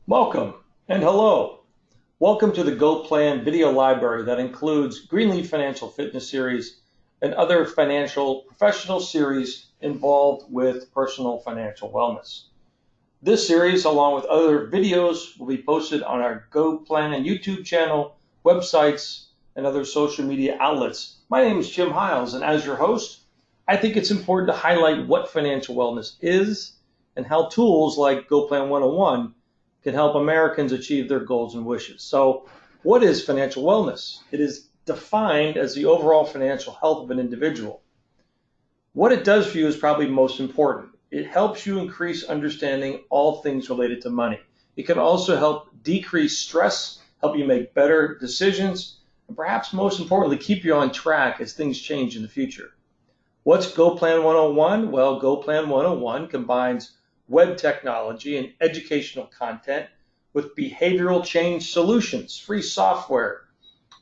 Welcome and hello. Welcome to the Go Plan video library that includes Greenleaf Financial Fitness Series and other financial professional series involved with personal financial wellness. This series, along with other videos, will be posted on our Go Plan YouTube channel, websites, and other social media outlets. My name is Jim Hiles, and as your host, I think it's important to highlight what financial wellness is and how tools like Go Plan 101 can help Americans achieve their goals and wishes. So, what is financial wellness? It is defined as the overall financial health of an individual. What it does for you is probably most important. It helps you increase understanding all things related to money. It can also help decrease stress, help you make better decisions, and perhaps most importantly, keep you on track as things change in the future. What's Go Plan 101? Well, Go Plan 101 combines web technology and educational content with behavioral change solutions, free software,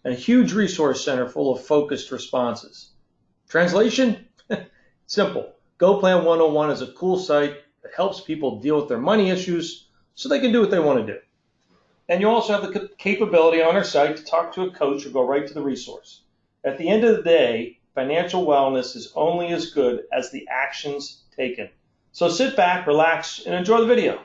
and a huge resource center full of focused responses. Translation? Simple. Go Plan 101 is a cool site that helps people deal with their money issues so they can do what they want to do. And you also have the capability on our site to talk to a coach or go right to the resource. At the end of the day, financial wellness is only as good as the actions taken. So sit back, relax, and enjoy the video.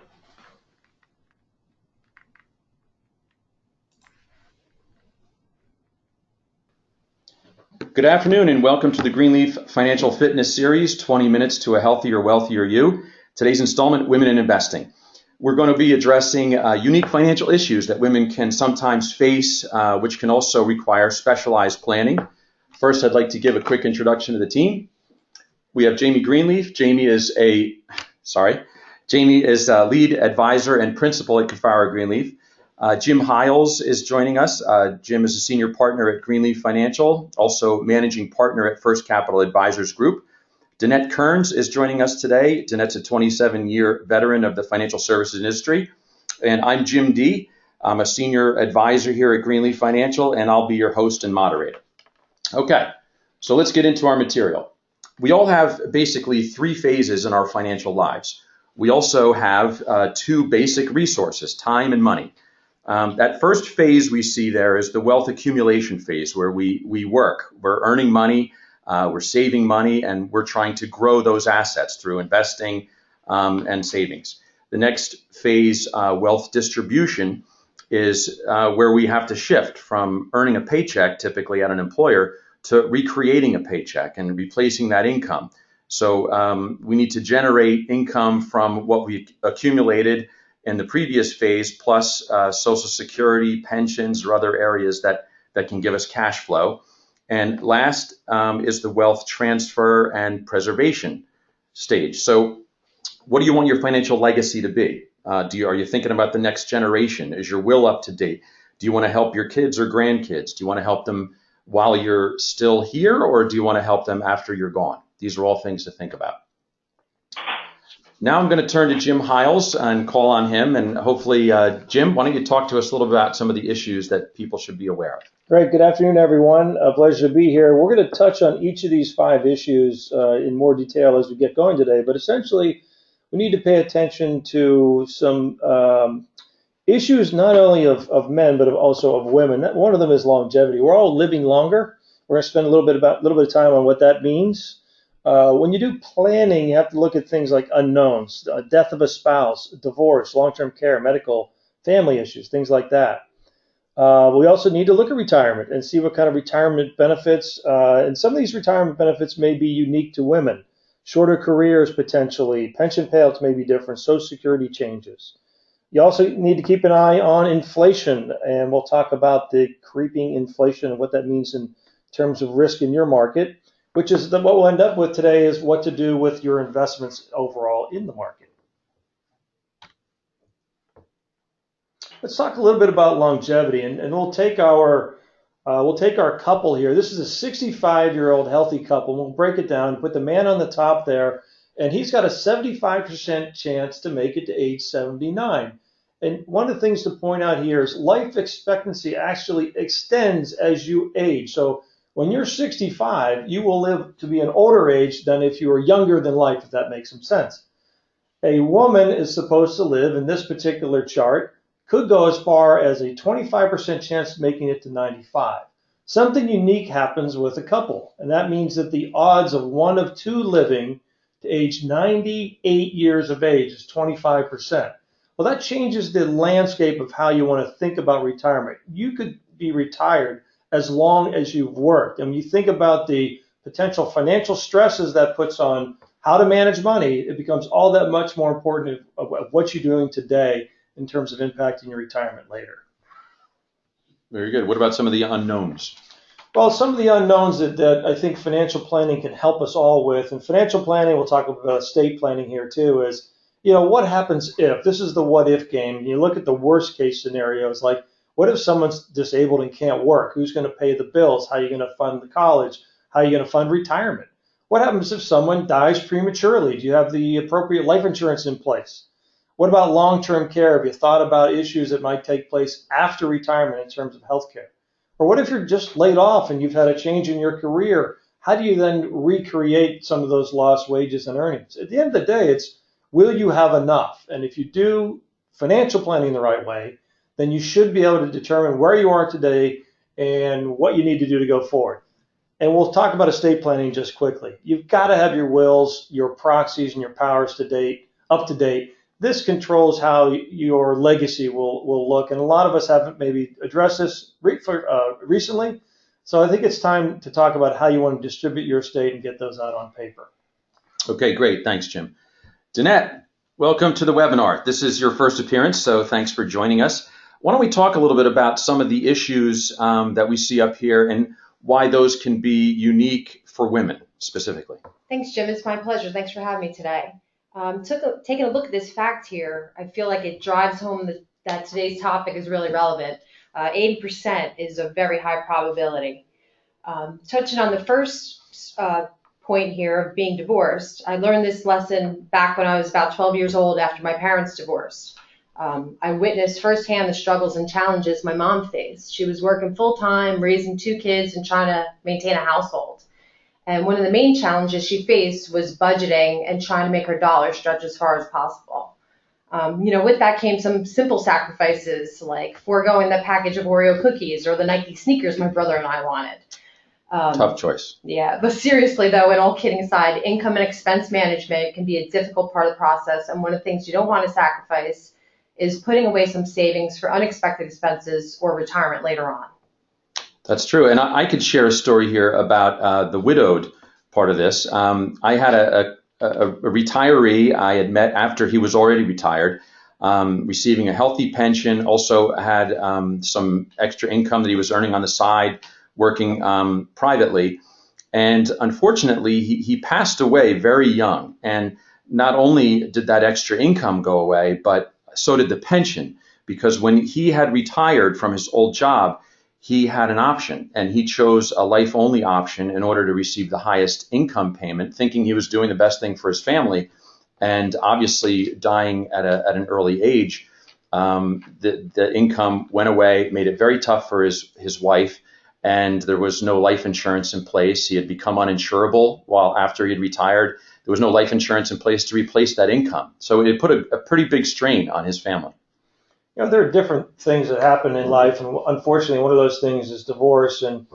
Good afternoon and welcome to the Greenleaf Financial Fitness Series, 20 minutes to a healthier, wealthier you. Today's installment, Women in Investing. We're going to be addressing unique financial issues that women can sometimes face, which can also require specialized planning. First, I'd like to give a quick introduction to the team. We have Jamie Greenleaf. Jamie is lead advisor and principal at Kafara Greenleaf. Jim Hiles is joining us. Jim is a senior partner at Greenleaf Financial, also managing partner at First Capital Advisors Group. Danette Kearns is joining us today. Danette's a 27-year veteran of the financial services industry. And I'm Jim D. I'm a senior advisor here at Greenleaf Financial, and I'll be your host and moderator. Okay, so let's get into our material. We all have basically three phases in our financial lives. We also have two basic resources, time and money. That first phase we see there is the wealth accumulation phase, where we work. We're earning money, we're saving money, and we're trying to grow those assets through investing and savings. The next phase, wealth distribution, is where we have to shift from earning a paycheck, typically at an employer, to recreating a paycheck and replacing that income. So we need to generate income from what we accumulated in the previous phase, plus Social Security, pensions, or other areas that can give us cash flow. And last is the wealth transfer and preservation stage. So what do you want your financial legacy to be? Are you thinking about the next generation? Is your will up to date? Do you want to help your kids or grandkids? Do you want to help them while you're still here, or do you want to help them after you're gone? These are all things to think about. Now I'm going to turn to Jim Hiles and call on him, and hopefully, Jim, why don't you talk to us a little bit about some of the issues that people should be aware of? Great. Good afternoon, everyone. A pleasure to be here. We're going to touch on each of these 5 issues in more detail as we get going today, but essentially, we need to pay attention to some issues not only of men, but also of women. One of them is longevity. We're all living longer. We're going to spend a little bit of time on what that means. When you do planning, you have to look at things like unknowns, death of a spouse, divorce, long-term care, medical, family issues, things like that. We also need to look at retirement and see what kind of retirement benefits, and some of these retirement benefits may be unique to women. Shorter careers potentially, pension payouts may be different, Social Security changes. You also need to keep an eye on inflation, and we'll talk about the creeping inflation and what that means in terms of risk in your market, which is what we'll end up with today is what to do with your investments overall in the market. Let's talk a little bit about longevity, and we'll take our couple here. This is a 65-year-old healthy couple. We'll break it down, put the man on the top there, and he's got a 75% chance to make it to age 79. And one of the things to point out here is life expectancy actually extends as you age. So when you're 65, you will live to be an older age than if you were younger than life, if that makes some sense. A woman is supposed to live, in this particular chart, could go as far as a 25% chance of making it to 95. Something unique happens with a couple, and that means that the odds of one of two living to age 98 years of age is 25%. Well, that changes the landscape of how you want to think about retirement. You could be retired as long as you've worked. And when you think about the potential financial stresses that puts on how to manage money, it becomes all that much more important of what you're doing today in terms of impacting your retirement later. Very good. What about some of the unknowns? Well, some of the unknowns that I think financial planning can help us all with, and financial planning, we'll talk about estate planning here too, is, what happens if, this is the what if game, and you look at the worst case scenarios, like what if someone's disabled and can't work? Who's going to pay the bills? How are you going to fund the college? How are you going to fund retirement? What happens if someone dies prematurely? Do you have the appropriate life insurance in place? What about long-term care? Have you thought about issues that might take place after retirement in terms of health care? Or what if you're just laid off and you've had a change in your career? How do you then recreate some of those lost wages and earnings? At the end of the day, it's will you have enough? And if you do financial planning the right way, then you should be able to determine where you are today and what you need to do to go forward. And we'll talk about estate planning just quickly. You've got to have your wills, your proxies, and your powers up to date. This controls how your legacy will look. And a lot of us haven't maybe addressed this recently. So I think it's time to talk about how you want to distribute your estate and get those out on paper. Okay, great. Thanks, Jim. Danette, welcome to the webinar. This is your first appearance, so thanks for joining us. Why don't we talk a little bit about some of the issues that we see up here and why those can be unique for women specifically. Thanks, Jim. It's my pleasure. Thanks for having me today. Taking a look at this fact here, I feel like it drives home that today's topic is really relevant. 80% is a very high probability. Touching on the first point here of being divorced, I learned this lesson back when I was about 12 years old after my parents divorced. I witnessed firsthand the struggles and challenges my mom faced. She was working full-time, raising 2 kids, and trying to maintain a household. And one of the main challenges she faced was budgeting and trying to make her dollar stretch as far as possible. With that came some simple sacrifices, like foregoing the package of Oreo cookies or the Nike sneakers my brother and I wanted. Tough choice. Yeah, but seriously though, and all kidding aside, income and expense management can be a difficult part of the process, and one of the things you don't want to sacrifice is putting away some savings for unexpected expenses or retirement later on. That's true. And I could share a story here about the widowed part of this. I had a retiree I had met after he was already retired, receiving a healthy pension, also had some extra income that he was earning on the side, working privately. And unfortunately, he passed away very young. And not only did that extra income go away, but so did the pension, because when he had retired from his old job, he had an option, and he chose a life-only option in order to receive the highest income payment, thinking he was doing the best thing for his family. And obviously, dying at an early age, the income went away, made it very tough for his wife, and there was no life insurance in place. He had become uninsurable while after he had retired. There was no life insurance in place to replace that income. So it put a pretty big strain on his family. There are different things that happen in life, and unfortunately, one of those things is divorce. And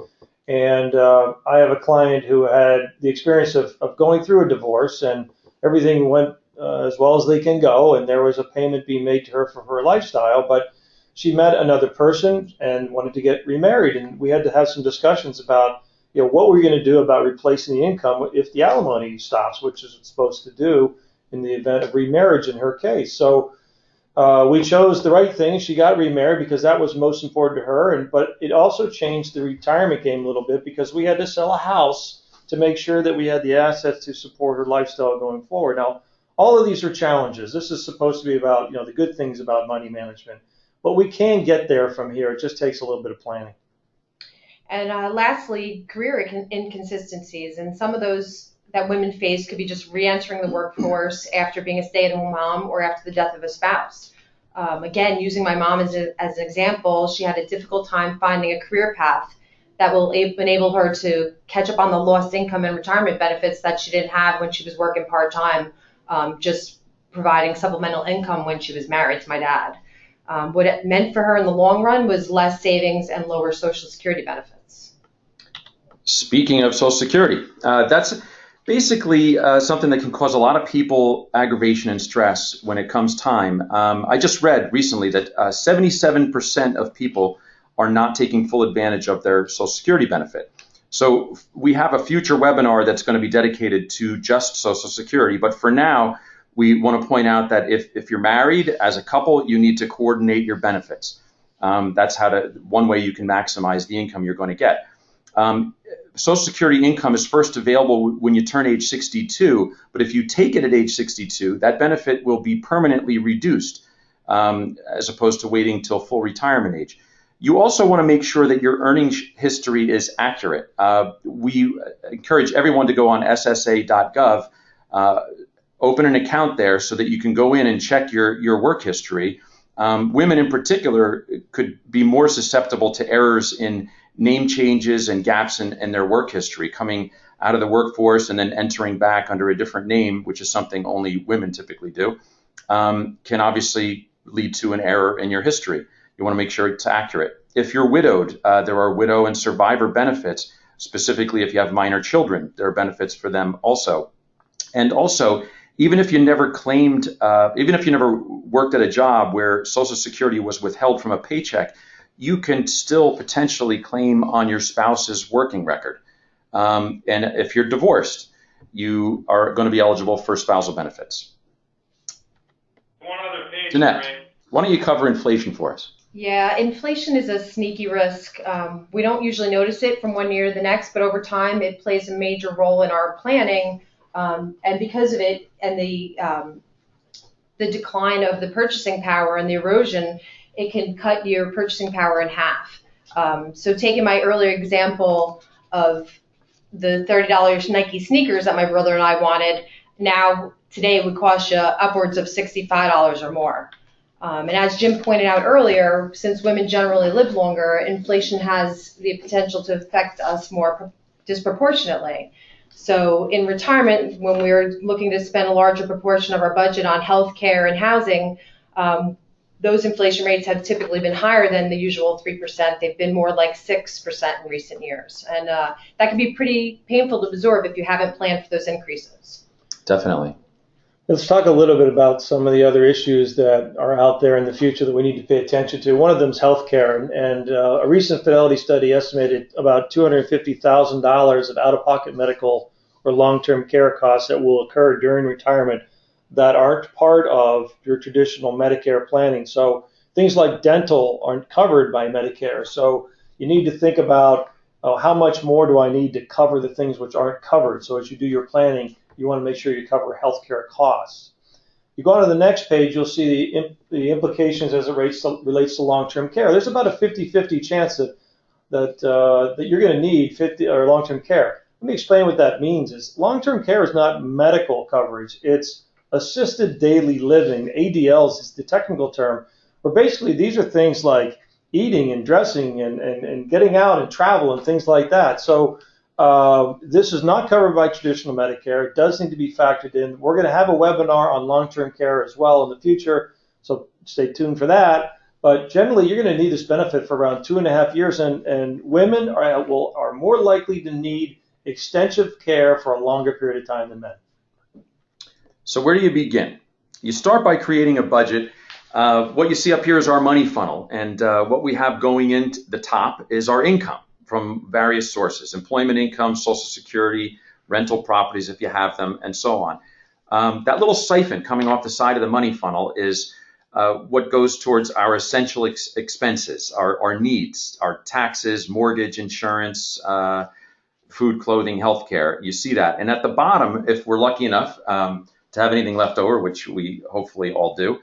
I have a client who had the experience of going through a divorce, and everything went as well as they can go, and there was a payment being made to her for her lifestyle, but she met another person and wanted to get remarried, and we had to have some discussions about what we're going to do about replacing the income if the alimony stops, which is it's supposed to do in the event of remarriage in her case. So we chose the right thing. She got remarried because that was most important to her, but it also changed the retirement game a little bit because we had to sell a house to make sure that we had the assets to support her lifestyle going forward. Now, all of these are challenges. This is supposed to be about the good things about money management, but we can get there from here. It just takes a little bit of planning. And lastly, career inconsistencies, and some of those that women face could be just re-entering the workforce after being a stay-at-home mom or after the death of a spouse. Again, using my mom as an example, she had a difficult time finding a career path that will enable her to catch up on the lost income and retirement benefits that she didn't have when she was working part-time, just providing supplemental income when she was married to my dad. What it meant for her in the long run was less savings and lower Social Security benefits. Speaking of Social Security, that's basically something that can cause a lot of people aggravation and stress when it comes time. I just read recently that 77% of people are not taking full advantage of their Social Security benefit. So we have a future webinar that's going to be dedicated to just Social Security. But for now, we want to point out that if you're married as a couple, you need to coordinate your benefits. That's one way you can maximize the income you're going to get. Social Security income is first available when you turn age 62, but if you take it at age 62, that benefit will be permanently reduced as opposed to waiting till full retirement age. You also want to make sure that your earnings history is accurate. We encourage everyone to go on ssa.gov, open an account there so that you can go in and check your work history. Women in particular could be more susceptible to errors in name changes and gaps in their work history, coming out of the workforce and then entering back under a different name, which is something only women typically do, can obviously lead to an error in your history. You want to make sure it's accurate. If you're widowed, there are widow and survivor benefits. Specifically, if you have minor children, there are benefits for them also. And also, even if you never worked at a job where Social Security was withheld from a paycheck, you can still potentially claim on your spouse's working record. And if you're divorced, you are going to be eligible for spousal benefits. One other page, Jeanette, why don't you cover inflation for us? Yeah, inflation is a sneaky risk. We don't usually notice it from one year to the next, but over time it plays a major role in our planning. And because of it and the decline of the purchasing power and the erosion, it can cut your purchasing power in half. So taking my earlier example of the $30 Nike sneakers that my brother and I wanted, now today would cost you upwards of $65 or more. And as Jim pointed out earlier, since women generally live longer, inflation has the potential to affect us more disproportionately. So in retirement, when we're looking to spend a larger proportion of our budget on health care and housing, those inflation rates have typically been higher than the usual 3%. They've been more like 6% in recent years. And that can be pretty painful to absorb if you haven't planned for those increases. Definitely. Let's talk a little bit about some of the other issues that are out there in the future that we need to pay attention to. One of them is healthcare, and a recent Fidelity study estimated about $250,000 of out-of-pocket medical or long-term care costs that will occur during retirement that aren't part of your traditional Medicare planning. So things like dental aren't covered by Medicare. So you need to think about how much more do I need to cover the things which aren't covered. So as you do your planning, you want to make sure you cover healthcare costs. You go on to the next page, you'll see the implications as it relates to long-term care. There's about a 50-50 chance that you're going to need long-term care. Let me explain what that means. Is long-term care is not medical coverage. It's assisted daily living. ADLs is the technical term. But basically, these are things like eating and dressing and getting out and travel and things like that. So this is not covered by traditional Medicare. It does need to be factored in. We're going to have a webinar on long-term care as well in the future, so stay tuned for that. But generally, you're going to need this benefit for around 2.5 years, and women are more likely to need extensive care for a longer period of time than men. So where do you begin? You start by creating a budget. What you see up here is our money funnel, and what we have going into the top is our income from various sources: employment income, Social Security, rental properties if you have them, and so on. That little siphon coming off the side of the money funnel is what goes towards our essential expenses, our needs, our taxes, mortgage, insurance, food, clothing, healthcare. You see that. And at the bottom, if we're lucky enough to have anything left over, which we hopefully all do,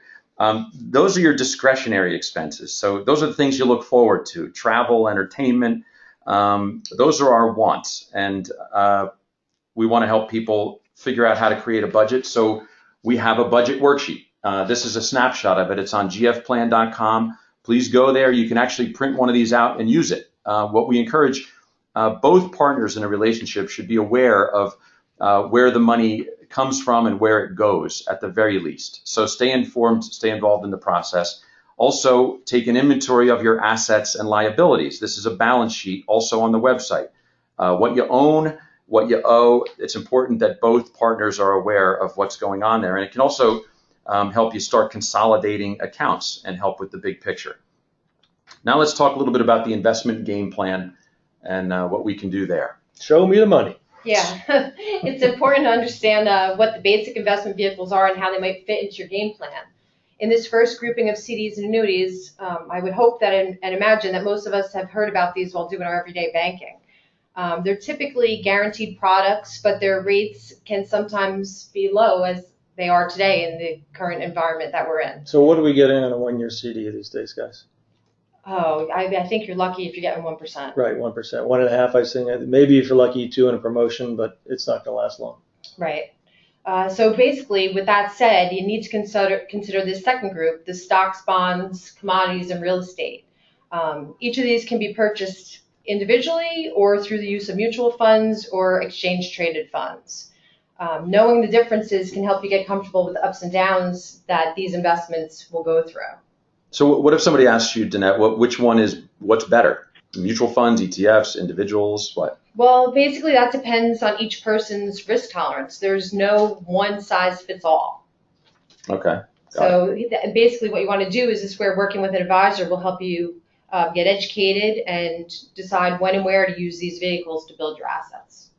those are your discretionary expenses. So those are the things you look forward to: travel, entertainment. Those are our wants, and we want to help people figure out how to create a budget. So we have a budget worksheet. This is a snapshot of it. It's on gfplan.com. Please go there. You can actually print one of these out and use it. What we encourage, both partners in a relationship should be aware of where the money comes from and where it goes at the very least. So stay informed, stay involved in the process. Also, take an inventory of your assets and liabilities. This is a balance sheet also on the website. What you own, what you owe, it's important that both partners are aware of what's going on there. And it can also help you start consolidating accounts and help with the big picture. Now let's talk a little bit about the investment game plan and what we can do there. Show me the money. Yeah, it's important to understand what the basic investment vehicles are and how they might fit into your game plan. In this first grouping of CDs and annuities, I would hope that and imagine that most of us have heard about these while doing our everyday banking. They're typically guaranteed products, but their rates can sometimes be low as they are today in the current environment that we're in. So what do we get in on a 1-year CD these days, guys? Oh, I think you're lucky if you're getting 1%. Right, 1%. 1.5%, I think. Maybe if you're lucky, 2 in a promotion, but it's not going to last long. Right. So basically, with that said, you need to consider this second group, the stocks, bonds, commodities, and real estate. Each of these can be purchased individually or through the use of mutual funds or exchange-traded funds. Knowing the differences can help you get comfortable with the ups and downs that these investments will go through. So what if somebody asks you, Danette, what's better? Mutual funds, ETFs, individuals, what? Well, basically that depends on each person's risk tolerance. There's no one size fits all. Okay. So basically what you want to do is this where working with an advisor will help you get educated and decide when and where to use these vehicles to build your assets.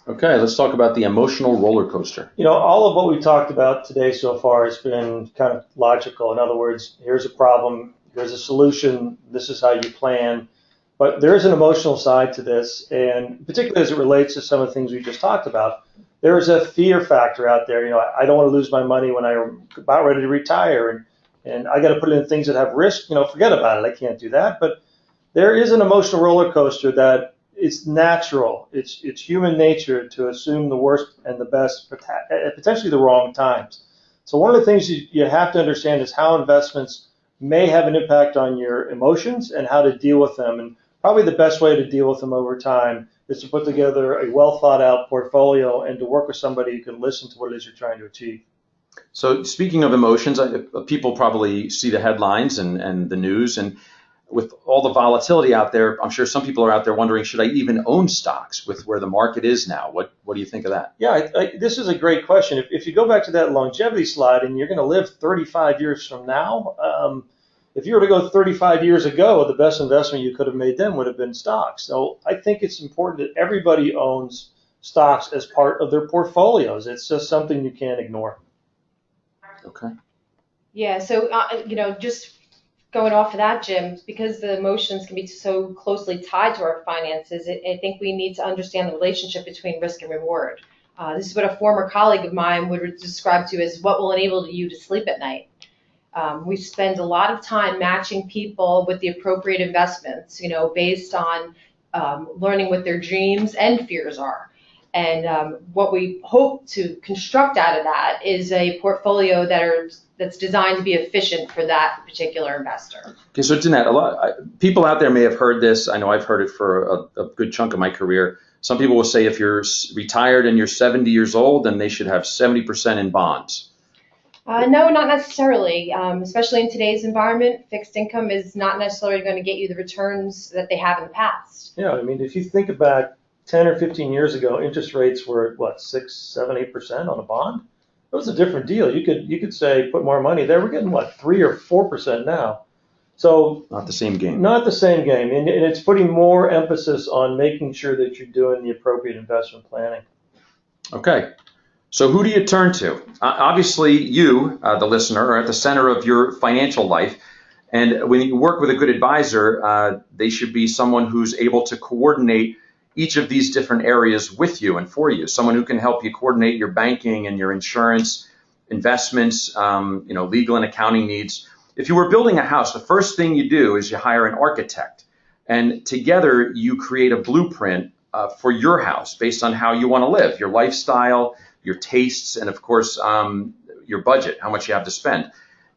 Okay, let's talk about the emotional roller coaster. All of what we talked about today so far has been kind of logical. In other words, here's a problem, here's a solution, this is how you plan. But there is an emotional side to this, and particularly as it relates to some of the things we just talked about, there is a fear factor out there. I don't want to lose my money when I'm about ready to retire, and I got to put it in things that have risk. Forget about it. I can't do that. But there is an emotional roller coaster that it's natural. It's human nature to assume the worst and the best, potentially the wrong times. So one of the things you have to understand is how investments may have an impact on your emotions and how to deal with them. And probably the best way to deal with them over time is to put together a well thought out portfolio and to work with somebody who can listen to what it is you're trying to achieve. So speaking of emotions, people probably see the headlines and the news, and with all the volatility out there, I'm sure some people are out there wondering, should I even own stocks with where the market is now? What do you think of that? Yeah, this is a great question. If you go back to that longevity slide and you're going to live 35 years from now, if you were to go 35 years ago, the best investment you could have made then would have been stocks. So I think it's important that everybody owns stocks as part of their portfolios. It's just something you can't ignore. Okay. Yeah, so, just going off of that, Jim, because the emotions can be so closely tied to our finances, I think we need to understand the relationship between risk and reward. This is what a former colleague of mine would describe to as what will enable you to sleep at night. We spend a lot of time matching people with the appropriate investments, based on learning what their dreams and fears are. And what we hope to construct out of that is a portfolio that's designed to be efficient for that particular investor. Okay, so Danette, people out there may have heard this. I know I've heard it for a good chunk of my career. Some people will say if you're retired and you're 70 years old, then they should have 70% in bonds. No, not necessarily. Especially in today's environment, fixed income is not necessarily going to get you the returns that they have in the past. Yeah, if you think about 10 or 15 years ago, interest rates were at 6, 7, 8% on a bond. It was a different deal. You could say put more money there. We're getting 3 or 4% now. So Not the same game. Not the same game, and it's putting more emphasis on making sure that you're doing the appropriate investment planning. Okay. So who do you turn to? Obviously, you, the listener, are at the center of your financial life. And when you work with a good advisor, they should be someone who's able to coordinate each of these different areas with you and for you. Someone who can help you coordinate your banking and your insurance, investments, legal and accounting needs. If you were building a house, the first thing you do is you hire an architect. And together you create a blueprint for your house based on how you want to live, your lifestyle, your tastes, and of course, your budget, how much you have to spend.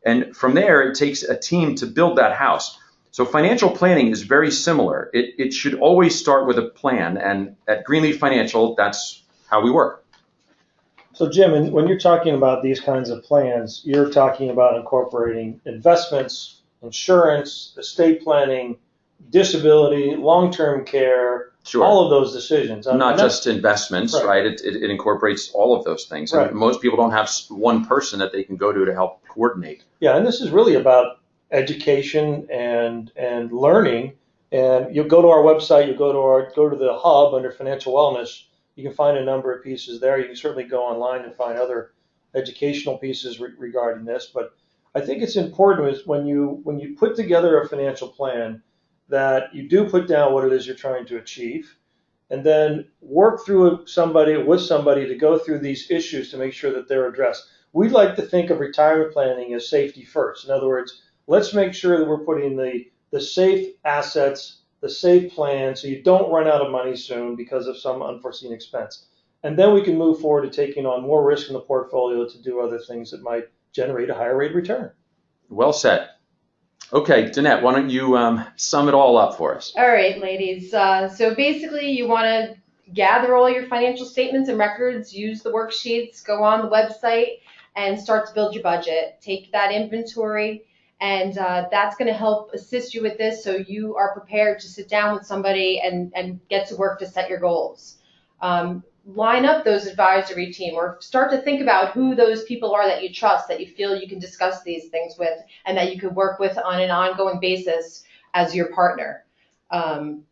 And from there, it takes a team to build that house. So financial planning is very similar. It should always start with a plan. And at Greenleaf Financial, that's how we work. So Jim, when you're talking about these kinds of plans, you're talking about incorporating investments, insurance, estate planning, disability, long-term care, Sure. all of those decisions. Not just investments, right. right? It incorporates all of those things. Right. And most people don't have one person that they can go to help coordinate. Yeah, and this is really about education and learning. And you go to our website, you go to the hub under financial wellness. You can find a number of pieces there. You can certainly go online and find other educational pieces regarding this. But I think it's important is when you put together a financial plan that you do put down what it is you're trying to achieve, and then work through with somebody to go through these issues to make sure that they're addressed. We'd like to think of retirement planning as safety first. In other words, let's make sure that we're putting the safe assets, the safe plan, so you don't run out of money soon because of some unforeseen expense. And then we can move forward to taking on more risk in the portfolio to do other things that might generate a higher rate of return. Well said. Okay, Danette, why don't you sum it all up for us? All right, ladies. So basically, you want to gather all your financial statements and records, use the worksheets, go on the website, and start to build your budget. Take that inventory, and that's going to help assist you with this so you are prepared to sit down with somebody and get to work to set your goals. Line up those advisory team or start to think about who those people are that you trust, that you feel you can discuss these things with, and that you could work with on an ongoing basis as your partner. And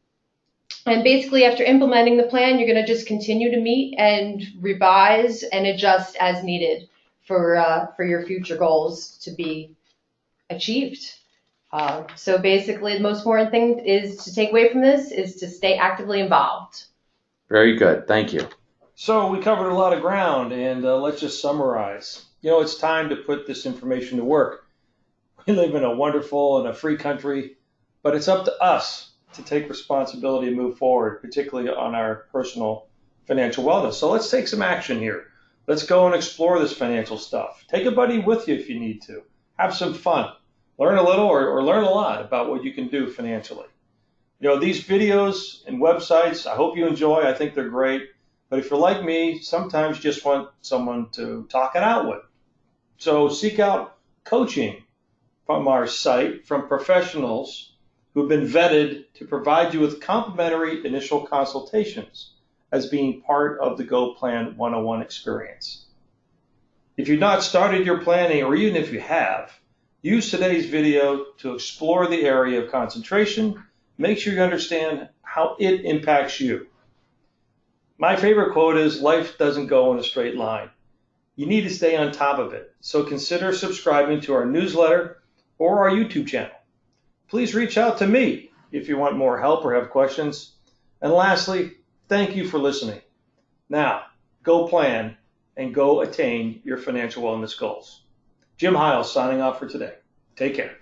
basically, after implementing the plan, you're going to just continue to meet and revise and adjust as needed for your future goals to be achieved. So basically, the most important thing is to take away from this is to stay actively involved. Very good. Thank you. So we covered a lot of ground, and let's just summarize. It's time to put this information to work. We live in a wonderful and a free country, but it's up to us to take responsibility and move forward, particularly on our personal financial wellness. So let's take some action here. Let's go and explore this financial stuff. Take a buddy with you if you need to. Have some fun. Learn a little or learn a lot about what you can do financially. These videos and websites, I hope you enjoy. I think they're great. But if you're like me, sometimes you just want someone to talk it out with. So seek out coaching from our site from professionals who've been vetted to provide you with complimentary initial consultations as being part of the Go Plan 101 experience. If you've not started your planning, or even if you have, use today's video to explore the area of concentration. Make sure you understand how it impacts you. My favorite quote is, life doesn't go in a straight line. You need to stay on top of it. So consider subscribing to our newsletter or our YouTube channel. Please reach out to me if you want more help or have questions. And lastly, thank you for listening. Now, go plan and go attain your financial wellness goals. Jim Hiles signing off for today. Take care.